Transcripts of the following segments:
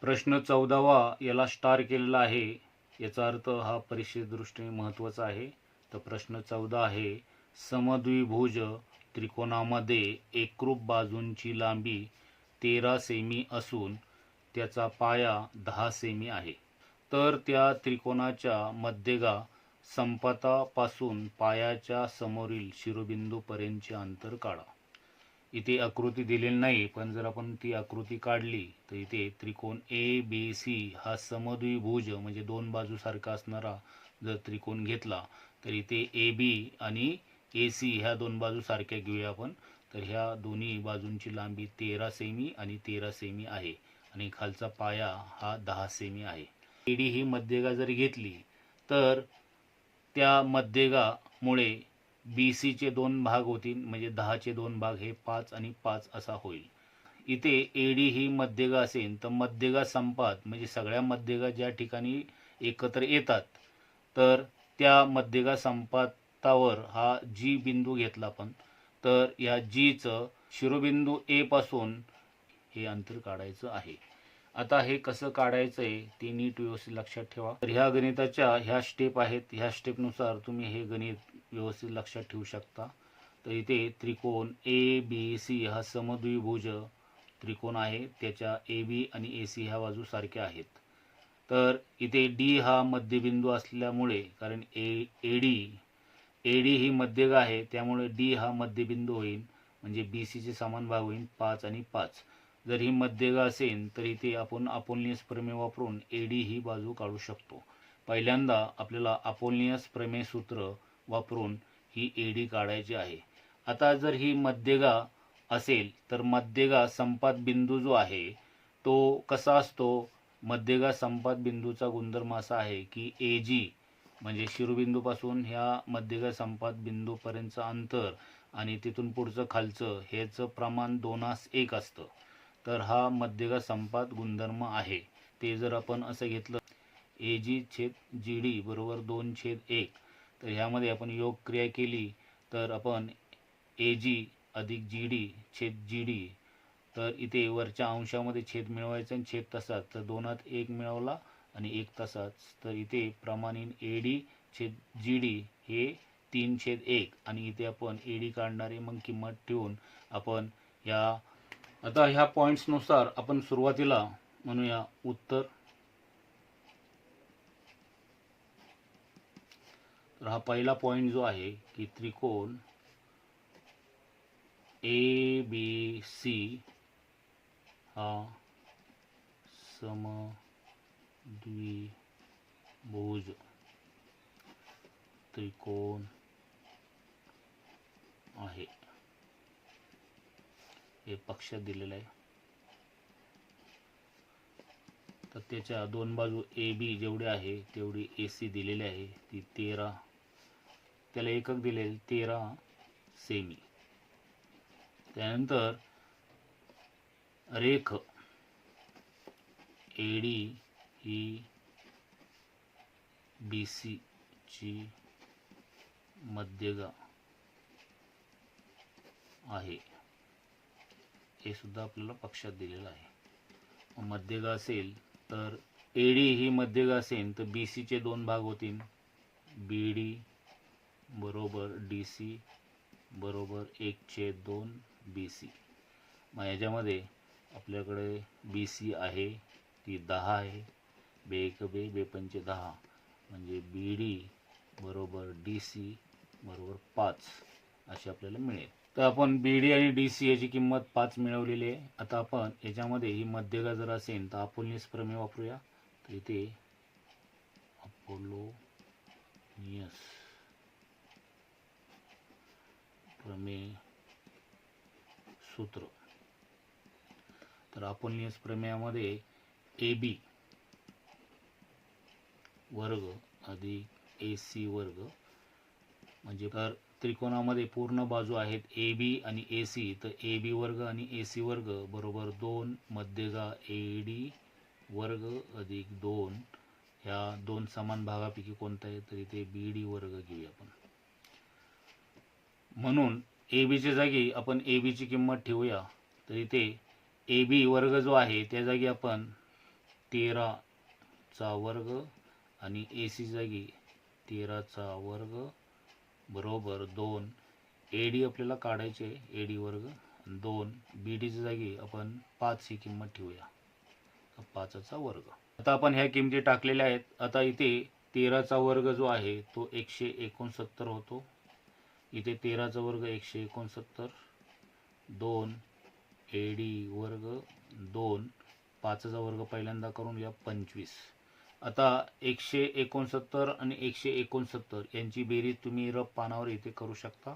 प्रश्न 14वा याला स्टार केलेला आहे. याचा अर्थ हा परीक्षेदृष्टीने महत्त्वाचा आहे. तर प्रश्न 14 आहे, समद्विभुज त्रिकोणामध्ये एकरूप बाजूंची लांबी 13 सेमी असून त्याचा पाया 10 सेमी आहे. तर त्या त्रिकोणाच्या मध्यगा संपातापासून पायाच्या समोरील शिरोबिंदूपर्यंतचे अंतर काढा. इथे आकृती दिलेली नाही, पण जर आपण ती आकृती काढली तर इथे त्रिकोण ए बी सी हा समद्विभुज म्हणजे दोन बाजूसारखा असणारा जर त्रिकोण घेतला तर इथे ए बी आणि ए सी ह्या दोन बाजू सारख्या घेऊया आपण. तर ह्या दोन्ही बाजूंची लांबी 13 सेमी आणि 13 सेमी आहे आणि खालचा पाया हा 10 सेमी आहे. एडी ही मध्यगा जर घेतली तर त्या मध्यगामुळे बी सीचे दोन भाग होतील, म्हणजे 10चे दोन भाग हे 5 आणि 5 असा होईल. इथे एडी ही मध्यगा असेल तर मध्यगा संपात म्हणजे सगळ्या मध्यगा ज्या ठिकाणी एकत्र येतात तर त्या मध्यगा संपातावर हा जी बिंदू घेतला आपण, तर या जीचं शिरोबिंदू ए पासून हे अंतर काढायचं आहे. आता हे कसं काढायचं आहे ते नीट व्यवस्थित लक्षात ठेवा. तर ह्या गणिताच्या ह्या स्टेप आहेत, ह्या स्टेपनुसार तुम्ही हे गणित व्यवस्थित लक्षात ठेवू शकता. तर इथे त्रिकोण ए बी सी हा समद्विभुज त्रिकोण आहे. त्याच्या ए बी आणि ए सी ह्या बाजू सारख्या आहेत. तर इथे डी हा मध्यबिंदू असल्यामुळे, कारण एडी ही मध्यगा आहे त्यामुळे डी हा मध्यबिंदू होईल, म्हणजे बी सीचे समान भाग होईल 5 आणि 5. जर ही मध्यगा असेल तर इथे आपण अपोलनियस प्रमेय वापरून एडी ही बाजू काढू शकतो. पहिल्यांदा आपल्याला अपोलनियस प्रमेय सूत्र वापरून ही एडी काढायची आहे. आता जर ही मध्यगा असेल तर मध्यगा संपात बिंदू जो आहे तो कसा असतो, मध्यगा संपात बिंदूचा गुणधर्म असा आहे की ए जी म्हणजे शिरोबिंदूपासून ह्या मध्यगा संपात बिंदूपर्यंतचं अंतर आणि तिथून पुढचं खालचं ह्याचं प्रमाण 2:1 असतं. तर हा मध्यगा संपात गुणधर्म आहे. ते जर आपण असं घेतलं ए जी छेद जी डी बरोबर 2/1, तर ह्यामध्ये आपण योग क्रिया केली तर आपण ए जी अधिक जी डी छेद जी डी, तर इथे वरच्या अंशामध्ये छेद मिळवायचा आणि छेद तसाच, तर 2:1 मिळवला आणि 1 तसाच. तर इथे प्रमाणित ए डी छेद जी डी हे 3/1 आणि इथे आपण ए डी काढणारी मग किंमत ठेवून आपण आता ह्या पॉईंट्सनुसार आपण सुरुवातीला म्हणूया उत्तर. तर हा पहिला पॉईंट जो आहे की त्रिकोण ए बी सी हा समद्विभुज त्रिकोण आहे, हे पक्षात दिलेलं आहे. तर त्याच्या दोन बाजू ए बी जेवढे आहे तेवढी ए सी दिलेली आहे, ती 13, त्याला एकक दिले 13 सेमी. त्यानंतर रेख एडी ही बी सी ची मध्यगा आहे, हे सुद्धा आपल्याला पक्षात दिलेलं आहे. मध्यगा असेल तर एडी ही मध्यगा असेल तर बी सीचे दोन भाग होतील, बी डी बरोबर डी सी बरोबर 1/2 बी सी. मग याच्यामध्ये आपल्याकडे बी सी आहे ती 10 आहे, बे 1 बे, बे 5 10, म्हणजे बी डी बरोबर डी सी बरोबर 5 अशी आपल्याला मिळेल. तर आपण बी डी आणि डी सी याची किंमत 5 मिळवलेली आहे. आता आपण याच्यामध्ये ही मध्यगा जर असेल तर अपोलनियस प्रमेय वापरूया. तर इथे अपोलोनियस प्रमेय सूत्र. तर अपोलनियस प्रमेयामध्ये ए बी वर्ग अधिक ए सी वर्ग, म्हणजे तर त्रिकोणामध्ये पूर्ण बाजू आहेत ए बी आणि ए सी, तर ए बी वर्ग आणि ए सी वर्ग बरोबर 2 मध्यगा ए डी वर्ग अधिक 2, ह्या दोन समान भागापैकी कोणता आहे तर इथे बी डी वर्ग घेऊया आपण. म्हणून ए बीच्या जागी आपण ए बीची किंमत ठेवूया. तर इथे ए बी वर्ग जो आहे त्या जागी आपण 13चा वर्ग आणि ए सी जागी 13चा वर्ग बरोबर 2. ए डी आपल्याला काढायचे आहे, ए डी वर्ग 2. बी डीच्या जागी आपण 5 ही किंमत ठेवूया, 5चा वर्ग. आता आपण ह्या किमती टाकलेल्या आहेत. आता इथे 13चा वर्ग जो आहे तो 169 होतो. इथे 13चा वर्ग 169, 2 ए डी वर्ग 2, 5चा वर्ग पहिल्यांदा करून घ्या 25. आता 169 आणि 169 यांची बेरीज तुम्ही रफ पानावर इथे करू शकता.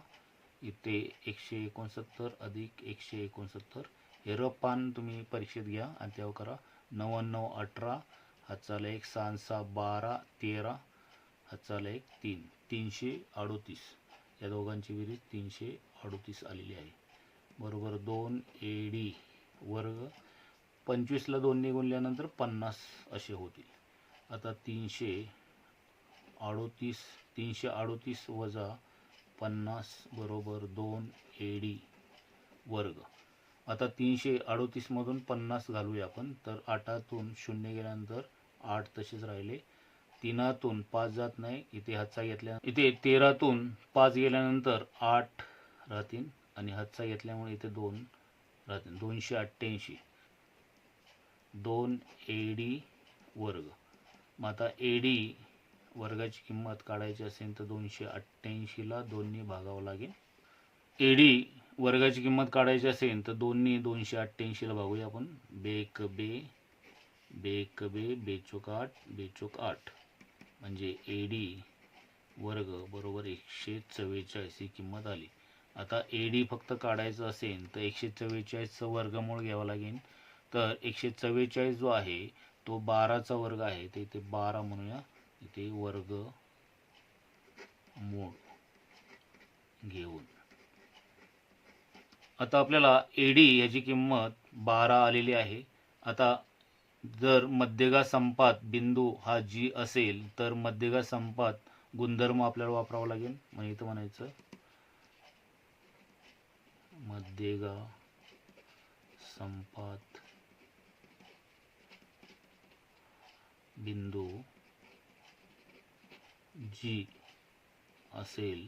इथे 169 अधिक 169 हे रफ पान तुम्ही परीक्षेत घ्या आणि त्यावर करा. 9 9 18, हातचाला 1, 6 6 12, 13, हातचाला 1 3, 338. या दोघांची बेरीज 338 आलेली आहे. बरोबर 2 ए डी वर्ग 25ला 2 ने गुणल्यानंतर 50 असे होतील. आता 338 वजा 50 बरोबर 2 ए डी वर्ग. आता 338 मधून 50 घालूया आपण, तर 8तून 0 गेल्यानंतर 8 तसेच राहिले. 3तून 5 जात नाही, इथे हातचा घेतल्या, इथे 13तून 5 गेल्यानंतर 8 राहतील आणि हातचा घेतल्यामुळे इथे 2 राहतील. 288 2 ए डी वर्ग. मग आता ए डी वर्गाची किंमत काढायची असेल तर 288ला 2 ने भागावं लागेल. ए डी वर्गाची किंमत काढायची असेल तर 2 ने 288ला भागूया आपण. बेक बे बेक बे बेचोक 8 बेचोक 8 म्हणजे ए डी वर्ग बरोबर 144 ही किंमत आली. आता ए डी फक्त काढायचं असेल तर 144चं वर्गमूळ घ्यावं लागेल. तर 144 जो आहे तो 12चा वर्ग आहे, तर इथे 12 म्हणूया, इथे वर्ग मूळ घेऊन. आता आपल्याला ए डी याची किंमत 12 आलेली आहे. आता जर मध्यगा संपात बिंदू हा जी असेल तर मध्यगा संपात गुणधर्म आपल्याला वापरावा लागेल. म्हणजे इथं म्हणायचं मध्यगा संपात बिंदू जी असेल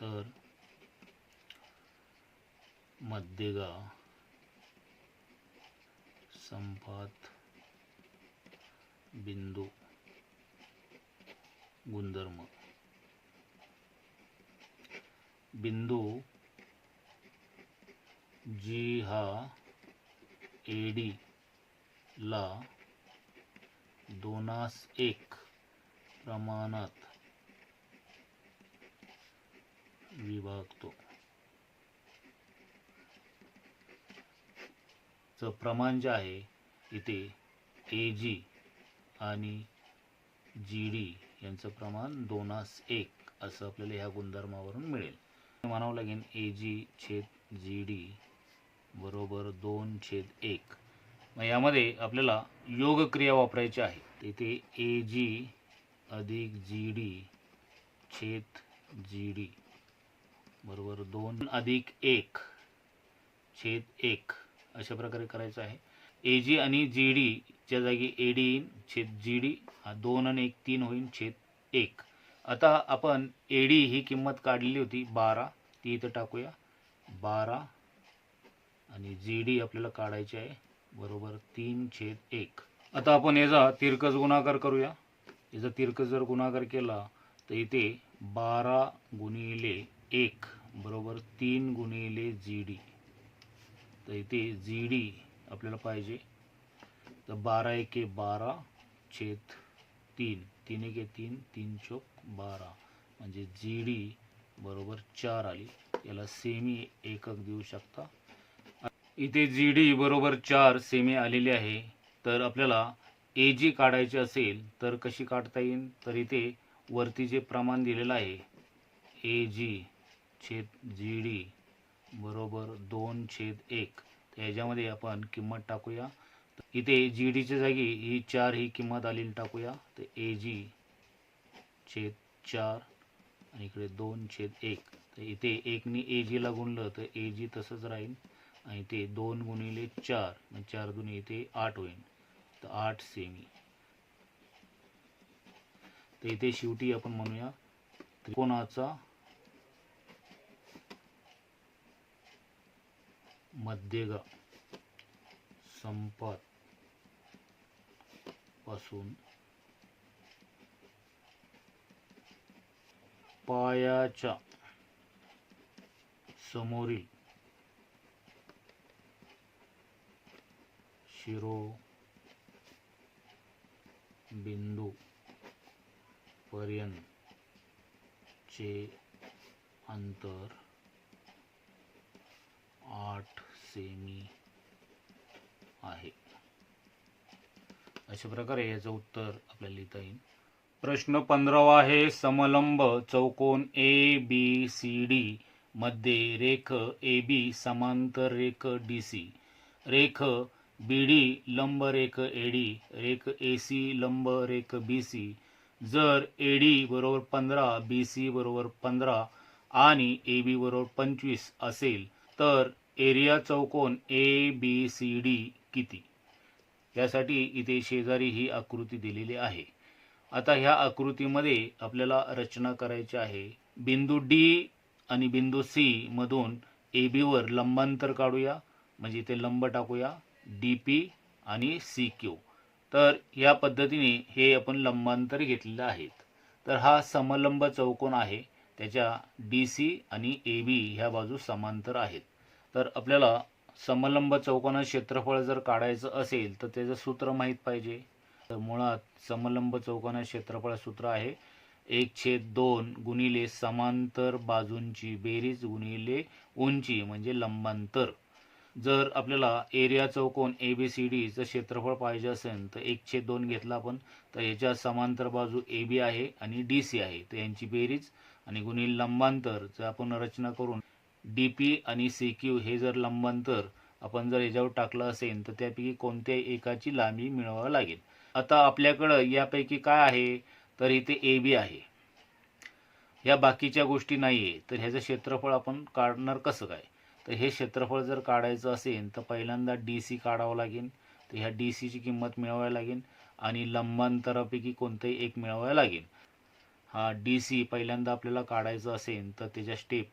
तर मध्यगा संपात बिंदू गुणधर्म. बिंदू जी हा ए डी ला 2:1 प्रमाणात विभागतो. चं प्रमाण जे आहे इथे ए जी आणि जी डी यांचं प्रमाण 2:1 असं आपल्याला ह्या गुणधर्मावरून मिळेल. म्हणावं लागेल ए जी छेद जी डी बरोबर 2/1. मग यामध्ये आपल्याला योग क्रिया वापरायची आहे. इथे ए जी अधिक जी डी छेद जी डी बरोबर 2 अधिक 1 छेद 1 अशा प्रकारे करायचं आहे. ए जी आणि जी डी च्या जागी ए डी येईन छेद जी डी, 2 आणि 1 3 होईल छेद 1. आता आपण ए डी ही किंमत काढलेली होती 12, ती इथं टाकूया 12 आणि जी डी आपल्याला काढायची आहे बरोबर 3/1. आता आपण याचा तिरकस गुणाकार करूया. याचा तिरकस जर गुणाकार केला तर इथे 12 गुणिले 1 बरोबर 3 गुणिले जी डी. तर इथे जी डी आपल्याला पाहिजे, तर 12 1 12 छेद 3, 3 1 3, 3 चौक 12 म्हणजे जी डी बरोबर 4 आली. याला सेमी एकक देऊ शकता. इथे जी डी बरोबर 4 सेमी आलेली आहे. तर आपल्याला ए जी काढायची असेल तर कशी काढता येईल, तर इथे वरती जे प्रमाण दिलेलं आहे ए जी छेद जी डी बरोबर 2/1, तर याच्यामध्ये आपण किंमत टाकूया. इथे जी डीच्या जागी ही 4 ही किंमत आलेली टाकूया. तर ए जी छेद 4 आणि इकडे 2/1, तर इथे 1 ने ए जीला गुणलं तर ए जी तसंच राहील. आणि ते 2 गुणिले 4 म्हणजे 4 दुनी इथे 8 होईल, तर 8 सेमी. तर इथे शेवटी आपण म्हणूया त्रिकोणाचा मध्यगा संपात पासून पायाच्या समोरील शिरोबिंदू पर्यंतचे अंतर 8 सेमी आहे. अशा प्रकारे याचं उत्तर आपल्याला लिहिता येईल. प्रश्न 15 आहे. समलंब चौकोन ABCD मध्ये रेख AB समांतर रेख DC, रेख BD लंब रेख AD, रेख AC लंब रेख BC. जर AD बरोबर 15, BC बरोबर 15 आणि AB बरोबर 25 असेल तर एरिया चौकोन ABCD किती? यासाठी इथे शेजारी ही आकृती दिलेली आहे. आता ह्या आकृतीमध्ये आपल्याला रचना करायची आहे. बिंदू D आणि बिंदू C मधून AB वर लंबांतर काढूया, म्हणजे इथे लंब टाकूया DP आणि CQ. तर या पद्धतीने हे आपण लंबांतर घेतलेले आहेत. तर हा समलंब चौकोन आहे, त्याच्या DC आणि AB ह्या बाजू समांतर आहेत. तर आपल्याला समलंब चौकोनाचे क्षेत्रफळ जर काढायचं असेल तर त्याचं सूत्र माहीत पाहिजे. तर मुळात समलंब चौकोनाचे क्षेत्रफळ सूत्र आहे 1/2 गुणिले समांतर बाजूंची बेरीज गुणिले उंची म्हणजे लंबांतर. जर आपल्याला एरिया चौकोन ABCD चं क्षेत्रफळ पाहिजे असेल तर 1/2 घेतला आपण, तर याच्या समांतर बाजू AB आहे आणि DC आहे, तर यांची बेरीज आणि गुणिले लंबांतर. जर आपण रचना करून DP आणि CQ हे जर लंबांतर आपण जर याच्यावर टाकलं असेल तर त्यापैकी कोणत्याही एकाची लांबी मिळवावी लागेल. आता आपल्याकडं यापैकी काय आहे, तर इथे AB आहे, या बाकीच्या गोष्टी नाही आहे. तर ह्याचं क्षेत्रफळ आपण काढणार कसं काय? तर हे क्षेत्रफळ जर काढायचं असेल तर पहिल्यांदा DC काढावं लागेल. तर ह्या DCची किंमत मिळवावी लागेल आणि लंबांतरापैकी कोणतंही एक मिळवावं लागेल. हा DC पहिल्यांदा आपल्याला काढायचं असेल तर त्याच्या स्टेप,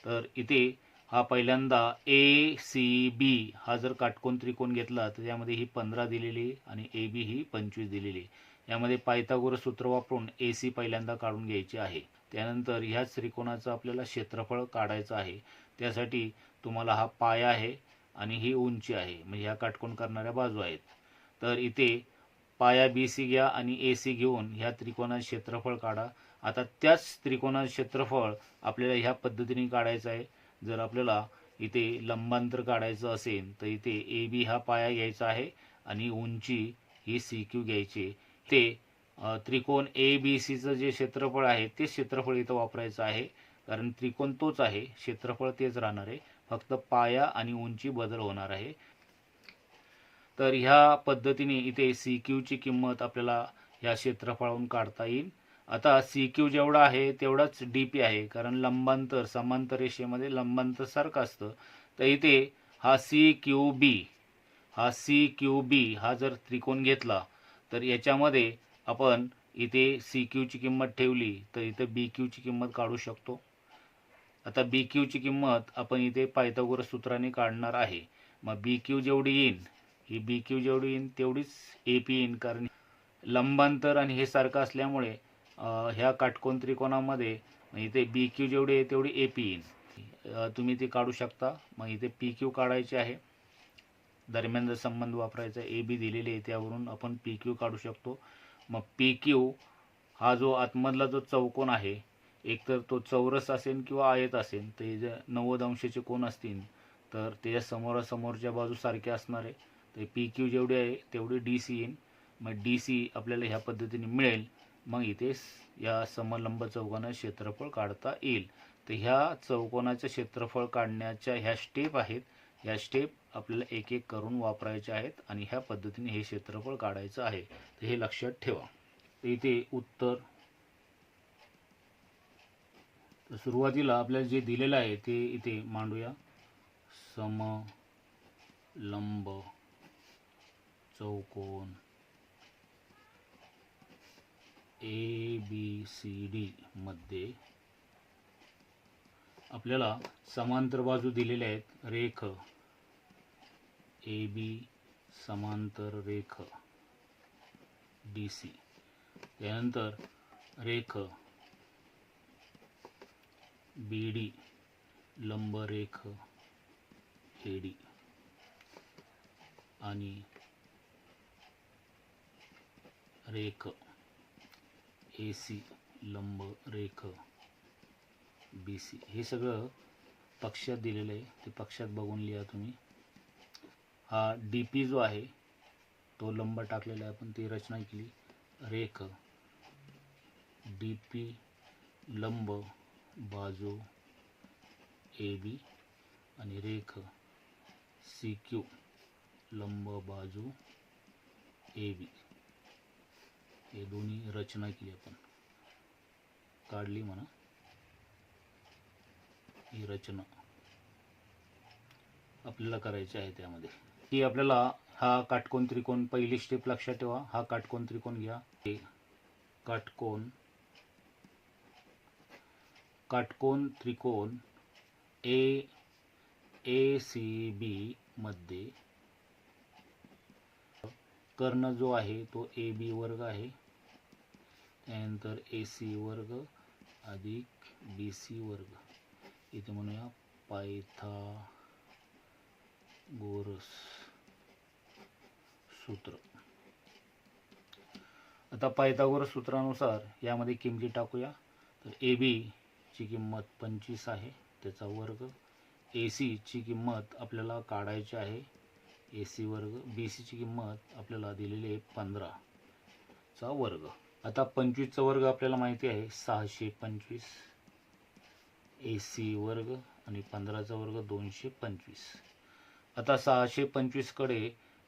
तर इथे हा पहिल्यांदा ACB हा जर काटकोन त्रिकोण घेतला तर यामध्ये ही 15 दिलेली आणि AB ही 25 दिलेली. यामध्ये पायथागोरस सूत्र वापरून AC पहिल्यांदा काढून घ्यायचे आहे. त्यानंतर ह्याच त्रिकोणाचं आपल्याला क्षेत्रफळ काढायचं आहे. त्यासाठी तुम्हाला हा पाया आहे आणि ही उंची आहे, म्हणजे ह्या काटकोन करणाऱ्या बाजू आहेत. तर इथे पाया BC घ्या आणि AC घेऊन ह्या त्रिकोणाचे क्षेत्रफळ काढा. आता त्याच त्रिकोणाचे क्षेत्रफळ आपल्याला ह्या पद्धतीने काढायचं आहे. जर आपल्याला इथे लंबांतर काढायचं असेल तर इथे AB हा पाया घ्यायचा आहे आणि उंची ही CQ घ्यायची. ते त्रिकोण ABCचं जे क्षेत्रफळ आहे ते क्षेत्रफळ इथं वापरायचं आहे, कारण त्रिकोण तोच आहे, क्षेत्रफळ तेच राहणार आहे, फक्त पाया आणि उंची बदल होणार आहे. तर ह्या पद्धतीने इथे CQ ची किंमत आपल्याला ह्या क्षेत्रफळावरून काढता येईल. आता CQ जेवढा आहे तेवढाच DP आहे, कारण लंबांतर समांतर रेषेमध्ये लंबांतर सारखं असतं. तर इथे हा CQB हा जर त्रिकोण घेतला तर याच्यामध्ये आपण इथे CQ ची किंमत ठेवली तर इथे BQ ची किंमत काढू शकतो. आता BQ ची किंमत आपण इथे पायथागोरस सूत्राने काढणार आहे. मग BQ जेवढी येईल, ही BQ जेवढी येईल तेवढीच AP येईल, कारण लंबांतर आणि हे सारखं असल्यामुळे ह्या काटकोन त्रिकोणामध्ये इथे BQ जेवढी आहे तेवढी AP येईल. तुम्ही ते काढू शकता. मग इथे PQ काढायचे आहे, दरम्यानचा संबंध वापरायचा, AB दिलेले आहे त्यावरून आपण PQ काढू शकतो. मग PQ हा जो आतमधला जो चौकोन आहे, एकतर तो चौरस असेल किंवा आयत असेल, ते जे 90 अंशाचे कोन असतील तर त्याच्या समोरासमोरच्या बाजू सारख्या असणार आहे. तर PQ जेवढी आहे तेवढी DC येईल. मग DC आपल्याला ह्या पद्धतीने मिळेल. मग इथे या समलंब चौकोनाचे क्षेत्रफळ काढता येईल. तर ह्या चौकोनाचे क्षेत्रफळ काढण्याच्या ह्या स्टेप आहेत, ह्या स्टेप आपल्याला एक एक करून वापरायचे आहेत आणि ह्या पद्धतीने हे क्षेत्रफळ काढायचं आहे. तर हे लक्षात ठेवा. तर इथे उत्तर, तर सुरुवातीला आपल्याला जे दिलेलं आहे ते इथे मांडूया. समलंब लंब चौकोन ABCD मध्ये आपल्याला समांतर बाजू दिलेल्या आहेत. रेख AB समांतर रेख DC, त्यानंतर रेख BD लंब रेख AD आणि रेख AC लंब रेख BC. हे सगळं पक्षात दिलेलं आहे, ते पक्षात बघून लिहा तुम्ही. हा DP जो आहे तो लंब टाकलेला आहे, आपण ती रचना केली. रेख DP लंब बाजू AB आणि रेख CQ लंब बाजू AB. हे दोन्ही रचना केली, आपण काढली म्हणा. ही रचना आपल्याला करायची आहे. त्यामध्ये की आपल्याला हा काटकोन त्रिकोण, पहिली स्टेप लक्षात ठेवा. हा काटकोन त्रिकोण घ्या. हे काटकोन त्रिकोण ACB मध्ये कर्ण जो आहे तो AB वर्ग आहे, त्यानंतर AC वर्ग अधिक BC वर्ग. इथे म्हणूया पायथागोरस सूत्र. आता पायथागोरस सूत्रानुसार यामध्ये किमती टाकूया. तर AB ची किंमत 25 आहे, त्याचा वर्ग. AC ची किंमत आपल्याला काढायची आहे, AC वर्ग. BC ची किंमत आपल्याला दिलेली आहे 15 चा वर्ग. आता 25 चा वर्ग आपल्याला माहिती आहे 625, AC वर्ग आणि 15 चा वर्ग 225. आता 625 कडे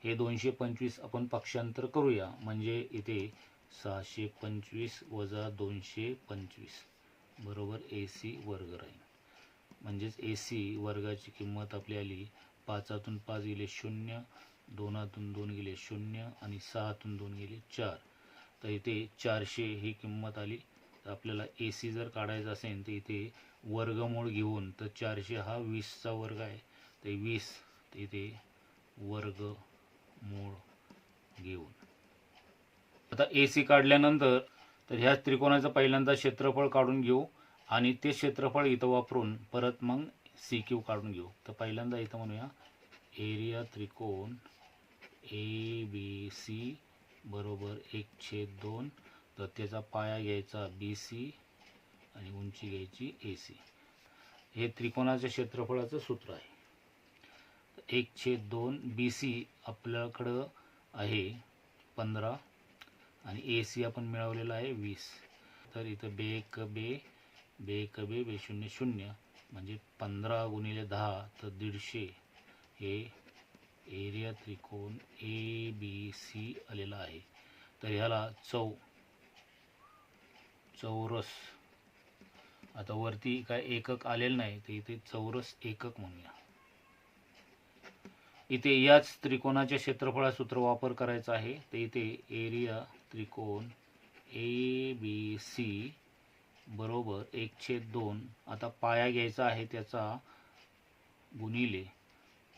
हे 225 आपण पक्षांतर करूया, म्हणजे इथे 625 वजा 225 बरोबर AC वर्ग राहील. म्हणजेच AC वर्गाची किंमत आपली आली 5तून 5 गेले 0, 2तून 2 गेले 0 आणि 6तून 2 गेले 4. तर इथे 400 ही किंमत आली. तर आपल्याला AC जर काढायचा असेल तर इथे वर्गमूळ घेऊन, तर 400 हा 20 चा वर्ग आहे, तर 20 तर इथे वर्गमूळ घेऊन. आता AC काढल्यानंतर तर ह्या त्रिकोणाचं पहिल्यांदा क्षेत्रफळ काढून घेऊ आणि ते क्षेत्रफळ इथं वापरून परत मग CQ काढून घेऊ. तर पहिल्यांदा इथं म्हणूया एरिया त्रिकोण ABC बरोबर 1/2. तर त्याचा पाया घ्यायचा BC आणि उंची घ्यायची AC. हे त्रिकोणाच्या क्षेत्रफळाचं सूत्र आहे. 1/2 BC आपल्याकडं आहे 15 आणि AC आपण मिळवलेला आहे 20. तर इथं बे 0 0 म्हणजे 15 गुणिले 10 तर 150 हे एरिया त्रिकोण ABC आलेला आहे. तर ह्याला चौरस, आता वरती काय एकक आलेलं नाही, तर इथे चौरस एकक म्हणूया. इथे याच त्रिकोणाच्या क्षेत्रफळा सूत्र वापर करायचा आहे. तर इथे एरिया त्रिकोण ABC बरोबर 1/2. आता पाया घ्यायचा आहे त्याचा गुणिले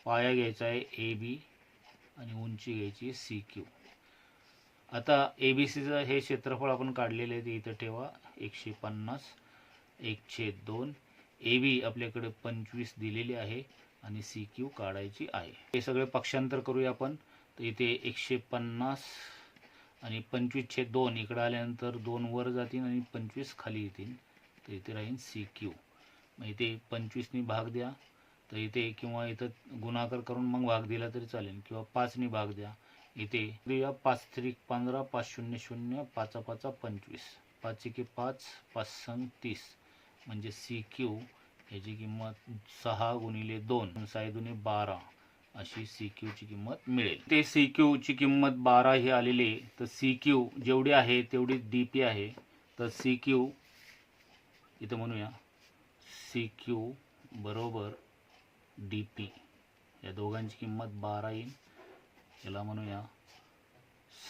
पाया घ्यायचा आहे AB आणि उंची घ्यायची CQ. आता ABCचं हे क्षेत्रफळ आपण काढलेले आहे, ते इथं ठेवा 150 1/2. AB आपल्याकडे 25 दिलेली आहे आणि CQ काढायची आहे. हे सगळे पक्षांतर करूया आपण. तर इथे 150 आणि 25/2 इकडे आल्यानंतर 2 वर जातील आणि 25 खाली येतील, तर इथे राहील CQ. मग इथे 25 नी भाग द्या, तर इथे किंवा इथं गुणाकार करून मग भाग दिला तरी चालेल, किंवा 5 नी भाग द्या. इथे 5 त्रिक 15, 5 0 0, 5 5 25, 5 1 5, 5 6 30. म्हणजे CQ याची किंमत 6 गुणिले 2 6 दुने 12 अशी CQ ची किंमत मिळेल. ते CQ ची किंमत 12 ही आलेली आहे. तर CQ जेवढी आहे तेवढी DP आहे. तर CQ इथं म्हणूया CQ बरोबर DP या दोघांची किंमत 12 येईल. याला म्हणूया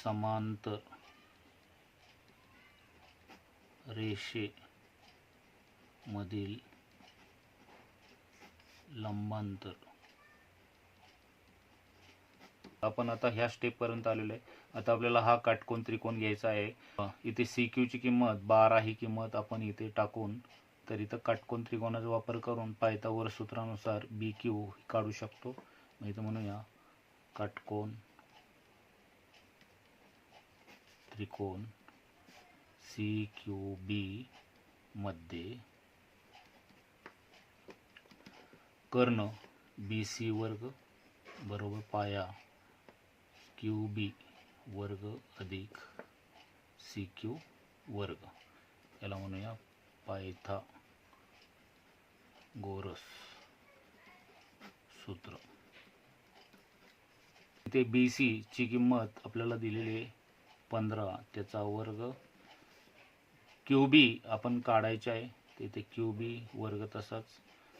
समांतर रेषेमधील लंबांतर. आपण आता ह्या स्टेप पर्यंत आलेलो आहे. आता आपल्याला हा काटकोन त्रिकोण घ्यायचा आहे. इथे CQ ची किंमत 12 ही किंमत आपण इथे टाकून तर इथं काटकोन त्रिकोणाचा वापर करून पायथागोरस सूत्रानुसार BQ काढू शकतो. मग इथं म्हणूया काटकोन त्रिकोण CQB मध्ये कर्ण BC वर्ग बरोबर पाया QB वर्ग अधिक CQ वर्ग. याला म्हणूया पायथागोरस सूत्र. इथे BC ची किंमत आपल्याला दिलेली आहे 15, त्याचा वर्ग. QB आपण काढायचे आहे, तिथे QB वर्ग तसाच.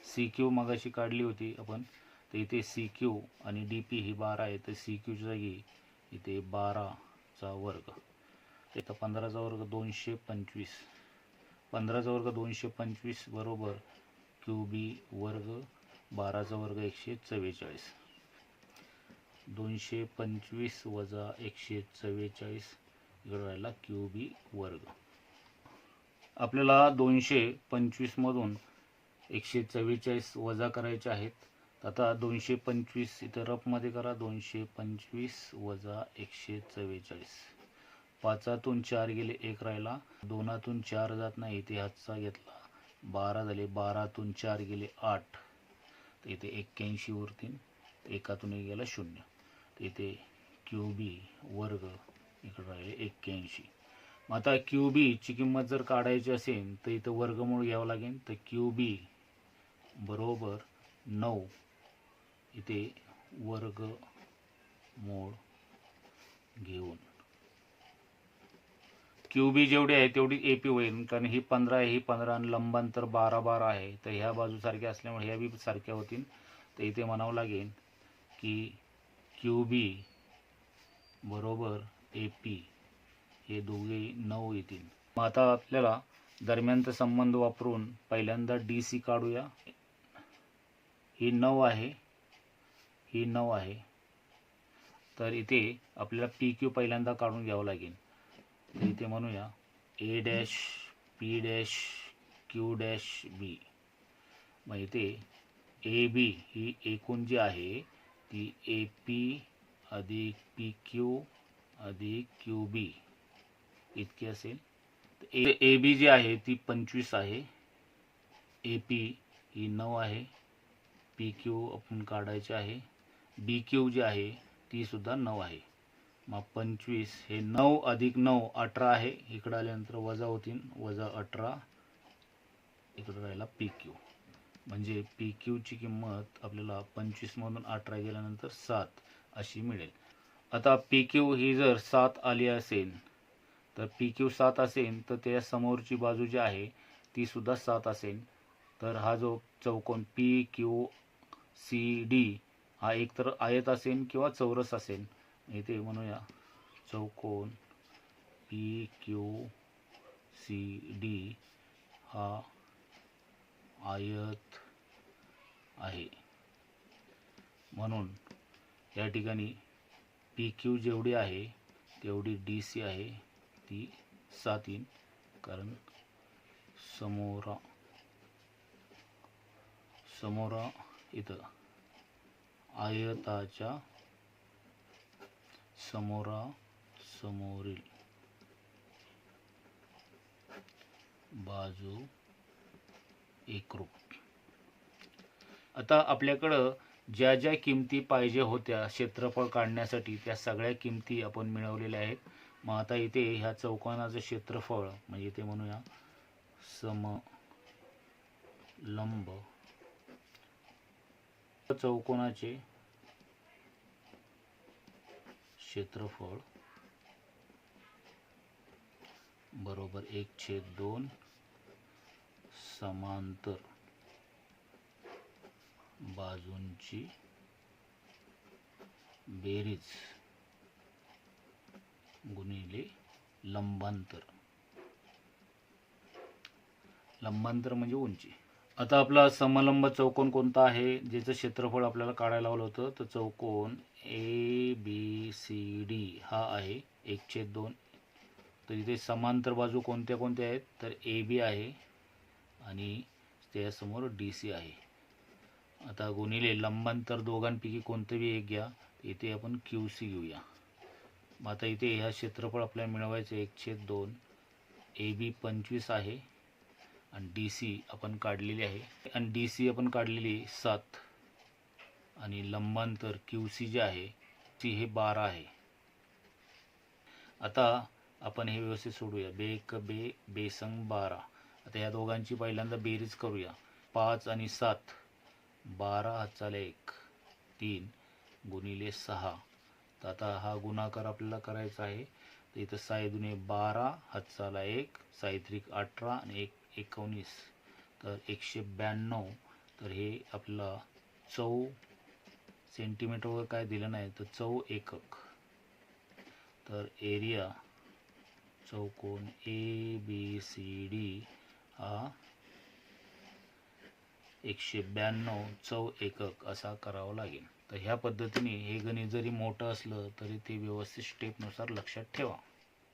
CQ मगाशी काढली होती आपण, तर इथे CQ आणि DP ही 12 आहे, तर CQ च्या जागी इथे 12चा वर्ग. इथं 15चा वर्ग 225, 15चा वर्ग 225 बरोबर QB वर्ग 12चा वर्ग 144. 225 वजा 144 इकडे राहिला QB वर्ग. आपल्याला 225 मधून 144 वजा करायचे आहेत. आता 225 इथं रफमध्ये करा. 225 वजा 144, 5तून 4 गेले 1 राहिला, 2तून 4 जात नाही, इथे हातचा घेतला 12 झाले, 12तून 4 गेले 8, तर इथे 81 उरतील, 1तून 1 गेला 0, तर इथे QB वर्ग इकडे राहिले 81. मग आता QB ची किंमत जर काढायची असेल तर इथं वर्गमूळ घ्यावं लागेल. तर QB बरोबर 9, इथे वर्गमूळ घेऊन QB जेवढी आहे तेवढी AP होईल, कारण ही 15 आहे, ही 15 आणि लंबांतर 12 12 आहे, तर ह्या बाजू सारख्या असल्यामुळे ह्या बी सारख्या होतील. तर इथे म्हणावं लागेल की QB बरोबर AP हे दोघे 9 येतील. मग आता आपल्याला दरम्यानचा संबंध वापरून पहिल्यांदा DC काढूया. ही 9 आहे, ही 9 आहे, तर इथे आपल्याला PQ पहिल्यांदा काढून घ्यावं लागेल. तर इथे म्हणूया A dash P dash Q dash B. मग इथे AB ही एकूण जी आहे ती AP अधिक PQ अधिक QB इतकी असेल. AB जी आहे ती 25 आहे, AP ही 9 आहे, PQ आपण काढायचे आहे, BQ जी आहे ती सुद्धा 9 आहे. मग 25 हे 9 अधिक 9 18 आहे, इकडे आल्यानंतर वजा होतील, वजा 18, इकडे राहिला PQ. म्हणजे PQ ची किंमत आपल्याला 25 मधून 18 गेल्यानंतर 7 अशी मिळेल. आता PQ ही जर 7 आली असेल, तर PQ 7 असेल तर त्या समोरची बाजू जी आहे ती सुद्धा 7 असेल. तर हा जो चौकोन PQCD हा एकतर आयत असेल किंवा चौरस असेल. इथे म्हणूया चौकोन PQCD हा आयत आहे, म्हणून या ठिकाणी PQ जेवढी आहे तेवढी DC आहे ती 7 येईल, कारण समोरा इथं आयताच्या समोरील बाजू एकरूप. आता आपल्याकडं ज्या ज्या किमती पाहिजे होत्या क्षेत्रफळ काढण्यासाठी त्या सगळ्या किमती आपण मिळवलेल्या आहेत. मग आता इथे ह्या चौकोनाचं क्षेत्रफळ म्हणजे इथे म्हणूया समलंब चौकोनाचे क्षेत्रफळ बरोबर 1/2 समांतर बाजूंची बेरीज गुणिले लंबांतर. लंबांतर म्हणजे उंची. आता आपला समलंब चौकोन कोणता आहे, ज्याचं क्षेत्रफळ आपल्याला काढायला लावलं होतं, तर चौकोन ABCD हा आहे 1/2. तर इथे समांतर बाजू कोणत्या कोणत्या आहेत, तर AB आहे आणि त्यासमोर DC आहे. आता गुणिले लंबांतर दोघांपैकी कोणतंही एक घ्या, इथे आपण QC घेऊया. मग आता इथे ह्या क्षेत्रफळ आपल्याला मिळवायचं 1/2. AB 25 आहे आणि DC आपण काढलेली आहे, आणि DC आपण काढलेली 7, आणि लंबांतर QC जे आहे ती हे 12 आहे. आता आपण हे व्यवस्थित सोडूया. बेसंग 12. आता या दोघांची पहिल्यांदा बेरीज करूया. 5 आणि 7, 12 हातचाला 1, 3 गुणिले 6. तर आता हा गुणाकार आपल्याला करायचा आहे. तर इथं 6 दुने 12 हातचाला 1, 6 18 आणि 1 19, तर 192. तर हे आपल्याला चौ सेंटीमीटरवर काय दिलं नाही, तर चौ एकक. तर एरिया चौकोन ABCD हा 192 चौ एकक असा करावा लागेल. तर ह्या पद्धतीने हे गणित जरी मोठं असलं तरी ते व्यवस्थित स्टेपनुसार लक्षात ठेवा.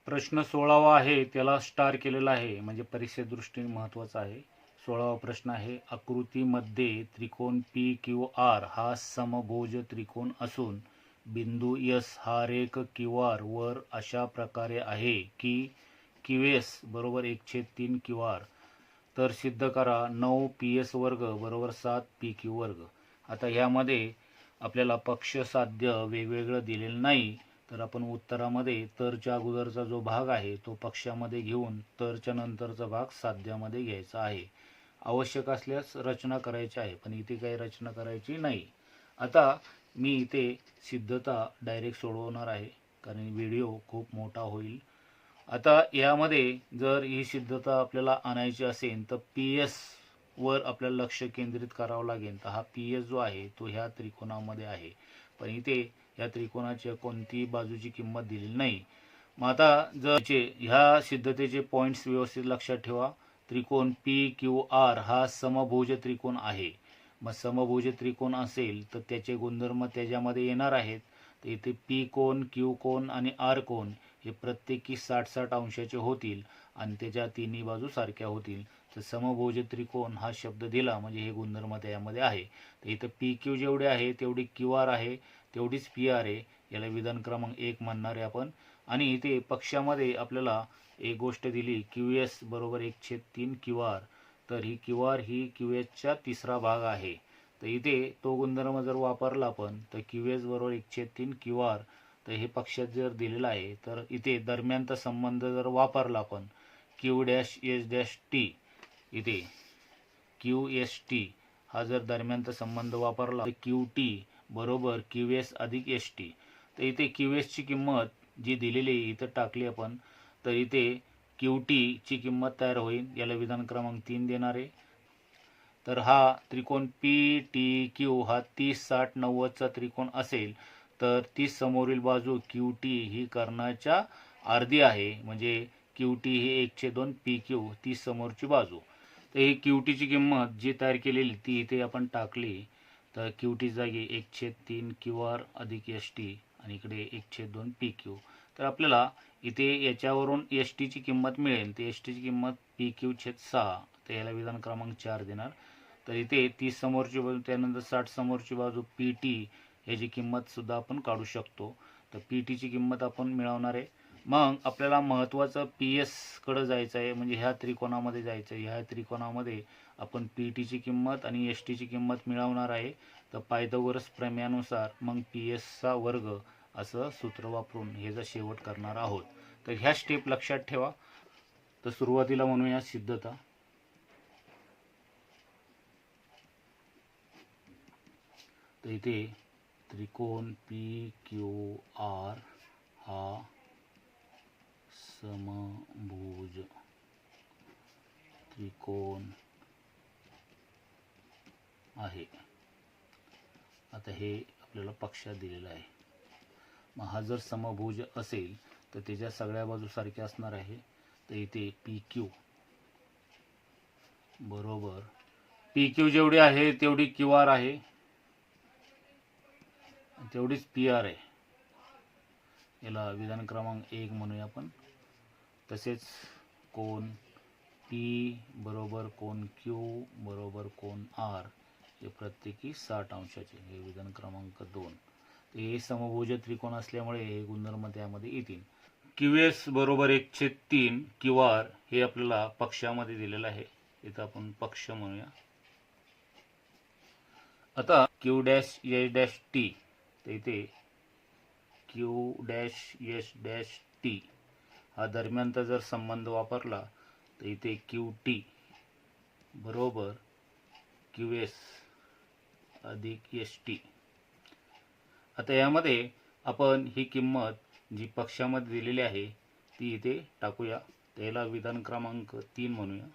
प्रश्न 16वा आहे, त्याला स्टार केलेला आहे, म्हणजे परीक्षेदृष्टीने महत्त्वाचा आहे. 16वा प्रश्न आहे, आकृतीमध्ये त्रिकोण PQR हा समभुज त्रिकोण असून बिंदू S हा रेख QR वर अशा प्रकारे आहे की QS बरोबर 1/3 QR. तर सिद्ध करा 9 PS वर्ग बरोबर 7 PQ वर्ग. आता यामध्ये आपल्याला पक्ष साध्य वेगवेगळं दिलेलं नाही, तर आपण उत्तरामध्ये तरच्या अगोदरचा जो भाग आहे तो पक्षामध्ये घेऊन तरच्या नंतरचा भाग साध्यामध्ये घ्यायचा आहे. आवश्यक असल्यास रचना करायची आहे, पण इथे काही रचना करायची नाही. आता मी इथे सिद्धता डायरेक्ट सोडवणार आहे, कारण व्हिडिओ खूप मोठा होईल. आता यामध्ये जर ही सिद्धता आपल्याला आणायची असेल तर PS वर आपल्याला लक्ष केंद्रित करावं लागेल. तर हा PS जो आहे तो ह्या त्रिकोणामध्ये आहे, पण इथे या त्रिकोणाच्या कोणतीही बाजूची किंमत दिलेली नाही. मग आता जर ह्या सिद्धतेचे पॉईंट्स व्यवस्थित लक्षात ठेवा. त्रिकोण PQR हा समभुज त्रिकोण आहे. मग समभुज त्रिकोण असेल तर त्याचे गुणधर्म त्याच्यामध्ये येणार आहेत. तर इथे P कोन, Q कोन आणि R कोन हे प्रत्येकी 60-60 अंशाचे होतील आणि त्याच्या तिन्ही बाजू सारख्या होतील. तर समभुज त्रिकोण हा शब्द दिला म्हणजे हे गुणधर्म त्यामध्ये आहे. तर इथं PQ जेवढे आहे तेवढी QR आहे, तेवढीच PR आहे. याला विधान क्रमांक 1 म्हणणार आहे आपण. आणि इथे पक्षामध्ये आपल्याला एक गोष्ट दिली, QS बरोबर 1/3 QR. तर ही QR ही QSचा तिसरा भाग आहे. तर इथे तो गुणधर्म जर वापरला आपण तर QS बरोबर 1/3 QR. तर हे पक्षात जर दिलेलं आहे तर इथे दरम्यानचा संबंध जर वापरला आपण Q'-S''T, इथे QST हा जर दरम्यानचा संबंध वापरला तर QT बरोबर QS अधिक ST. तर इथे QSची किंमत जी दिलेली आहे इथं टाकली आपण, तर इथे QTची किंमत तयार होईल. याला विधान क्रमांक 3 देणार आहे. तर हा त्रिकोण PTQ हा 30-60-90चा त्रिकोण असेल तर 30 समोरील बाजू QT ही कर्णाच्या अर्धी आहे, म्हणजे QT ही 1/2 PQ 30 समोरची बाजू. तर ही QTची किंमत जी तयार केलेली ती इथे आपण टाकली. तर QT जागी 1/3 QR अधिक ST आणि इकडे 1/2 PQ. तर आपल्याला इथे याच्यावरून STची किंमत मिळेल. तर STची किंमत PQ/6. तर याला विधान क्रमांक 4 देणार. तर इथे 30 समोरची बाजू त्यानंतर 60 समोरची बाजू PT याची किंमत सुद्धा आपण काढू शकतो. तर PTची किंमत आपण मिळवणार आहे. मग आपल्याला महत्त्वाचं PS कडे जायचं आहे, म्हणजे ह्या त्रिकोणामध्ये जायचं आहे. ह्या त्रिकोणामध्ये आपण PTची किंमत आणि STची किंमत मिळवणार आहे. तर पायथागोरस प्रमेयानुसार मग PS वर्ग असं सूत्र वापरून ह्याचा शेवट करणार आहोत. तर ह्या स्टेप लक्षात ठेवा. तर सुरुवातीला म्हणूया सिद्धता. तर इथे त्रिकोण PQR हा समभुज त्रिकोण आहे. आता हे आपल्याला पक्षात दिलेलं आहे. हा जर समभुज असेल तर त्याच्या सगळ्या बाजू सारख्या असणार आहे. तर इथे पी क्यू बरोबर पी क्यू जेवढी आहे तेवढी क्यू आर आहे, तेवढीच पी आर आहे. याला विधान क्रमांक 1 म्हणूया आपण. तसेच कोन पी बरोबर कोन क्यू बरोबर कोन आर हे प्रत्येकी 60 अंशाचे. हे विधान क्रमांक 2. हे समभुज त्रिकोण असल्यामुळे हे गुणधर्म त्यामध्ये येतील. क्यू एस बरोबर 1/3 क्यू आर हे आपल्याला पक्षामध्ये दिलेलं आहे. इथं आपण पक्ष म्हणूया. आता Q dash S dash T, तर इथे Q dash S dash T हा दरम्यानचा जर संबंध वापरला तर इथे क्यू टी बरोबर क्यू एस अधिक एस टी. आता यामध्ये आपण ही किंमत जी पक्षामध्ये दिलेली आहे ती इथे टाकूया. त्याला विधान क्रमांक 3 म्हणूया.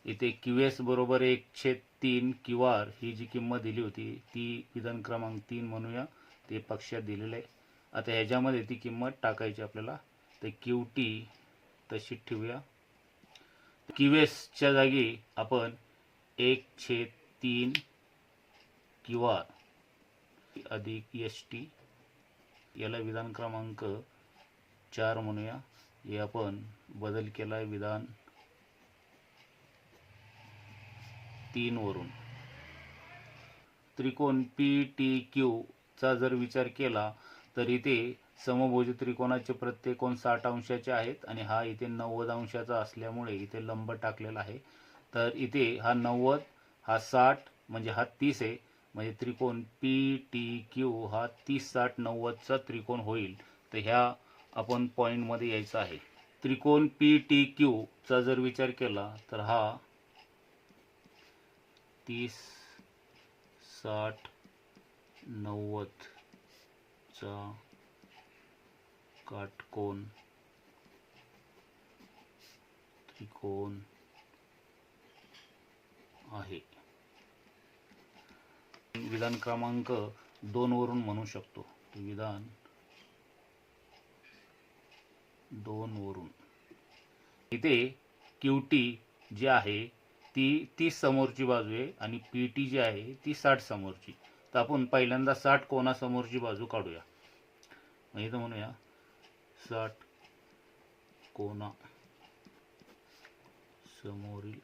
इथे क्यू एस बरोबर 1/3 क्यू आर ही जी किंमत दिली होती ती विधान क्रमांक 3 म्हणूया. ते पक्षात दिलेलं आहे. आता ह्याच्यामध्ये ती किंमत टाकायची आपल्याला. तर क्यू टी तशीच ठेवूया. क्यू एसच्या जागी आपण 1/3 क्यू आर अधिक एस टी याला विधान क्रमांक 4 म्हणूया. हे आपण बदल केला विधान 3 वरून. त्रिकोण पी टी क्यू चा जर विचार केला तर इथे समभुज त्रिकोणाचे प्रत्येक कोन 60 अंशाचे आहेत आणि हा इथे 90 अंशाचा असल्यामुळे इथे लंब टाकलेला आहे. तर इथे हा 90 हा 60 म्हणजे हा 30 आहे. म्हणजे त्रिकोण पी टी क्यू हा 30-60-90 चा त्रिकोण होईल. तर ह्या आपण पॉईंटमध्ये यायचं आहे. त्रिकोण पी टी क्यू चा जर विचार केला तर हा 30-60-90 चा काटकोन त्रिकोण आहे. विधान क्रमांक 2 वरून म्हणू शकतो. विधान 2 वरून इथे क्यू टी जी आहे ती 30 समोरची बाजू आहे आणि पी टी जी आहे ती 60 समोरची. तर आपण पहिल्यांदा 60 कोणासमोरची बाजू काढूया. इथं म्हणूया 60 कोना समोरील